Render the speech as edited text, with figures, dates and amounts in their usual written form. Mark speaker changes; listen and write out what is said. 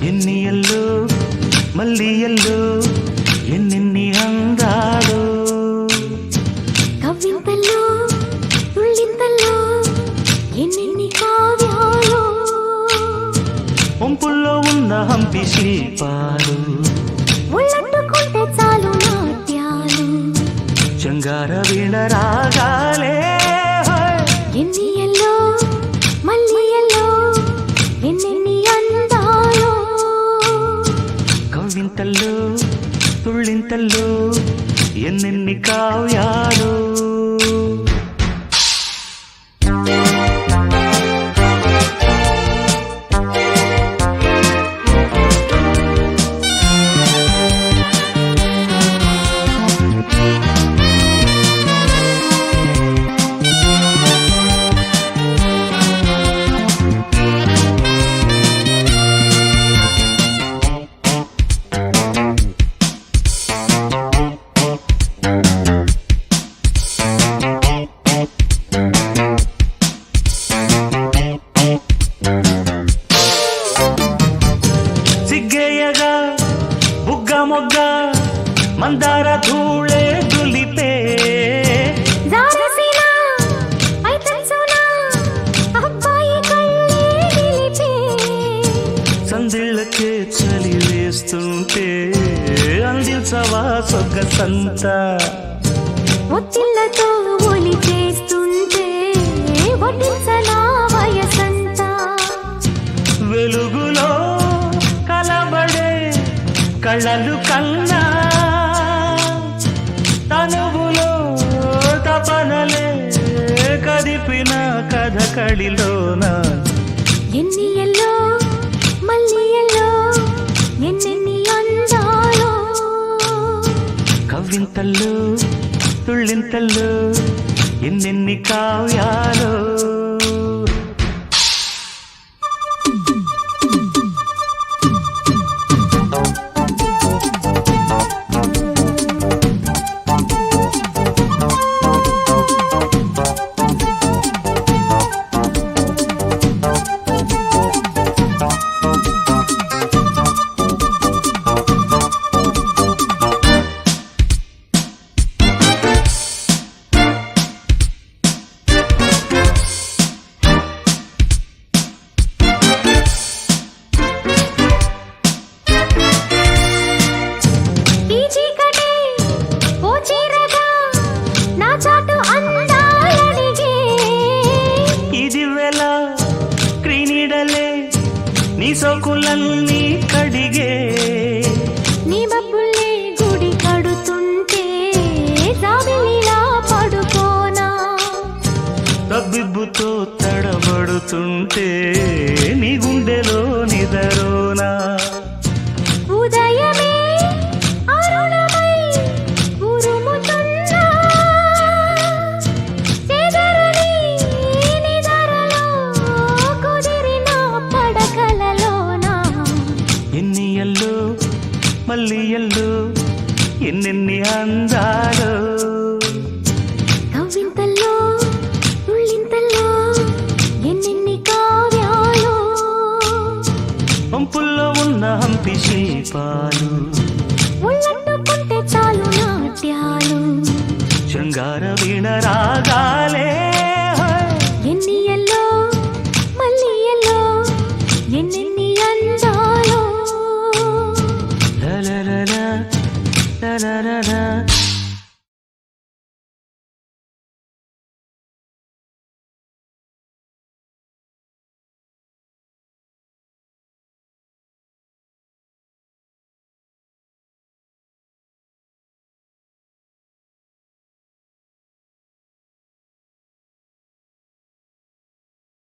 Speaker 1: ఎన్నియల్లో మల్లియల్లో ఎన్నెన్ని అందాలు
Speaker 2: కవ్వింతల్లో తుళ్ళింతల్లో ఎన్నెన్ని కావ్యాలు
Speaker 1: వంపుల్లో ఉన్న హంపి శిల్పాలు
Speaker 2: ఒళ్ళట్టుకుంటే చాలు నాట్యాలు
Speaker 1: చంగార వీణ రాగాలే
Speaker 2: ఎన్నియల్లో మల్లియల్లో ఎన్నెన్ని అందాలు
Speaker 1: కవ్వింతల్లో తుళ్ళింతల్లో ఎన్నెన్ని కావ్యాలు సిగ్గేయగా బుగ్గ మొగ్గ మందార ధూళే దులిపే
Speaker 2: జారసినా ఐతన్సునా అబ్బాయి కళ్ళే నిలిపే
Speaker 1: సందిళ్ళకే చలి వేస్తుంటే అందించవా సొగ్గసంత
Speaker 2: ఒత్తిళ్లతో ఒలి చేస్తుంటే వడ్డించనా వయసంతా
Speaker 1: వెలుగులో కలబడే కళ్ళలు కన్నా తనువులో తపనలే కదిపిన కథ కళిలోన
Speaker 2: ఎన్నియల్లో మల్లియల్లో ఎన్నెన్ని అందాలో
Speaker 1: కవ్వింతల్లో తుళ్ళింతల్లో ఎన్నెన్ని కావ్యాలు
Speaker 2: ఈ చీకటి ఓ చీరగా నా చాటు అందాలడిగే
Speaker 1: ఇది వేళ క్రీనీడలే నీ సోకులన్నీ కడిగే
Speaker 2: నీ మబ్బుల్ని గుడి కడుతుంటే జాబిలిలా పడుకోనా
Speaker 1: తబ్బిబ్బుతో తడబడుతుంటే నీ గుండెలో నిదరోనా
Speaker 2: ఉదయమే అరుణమై ఉరుముతున్నా చెదరని నిదరలో కుదిరిన పడకలలోన
Speaker 1: ఎన్నియల్లో మల్లియల్లో ఎన్నెన్ని అందాలు
Speaker 2: కవ్వింతల్లో తుళ్ళింతల్లో ఎన్నెన్ని కావ్యాలు
Speaker 1: వంపుల్లో ఉన్న హంపి శిల్పాలు
Speaker 2: ఒళ్ళట్టుకుంటే చాలు నాట్యాలు
Speaker 1: శృంగార వీణ రాగ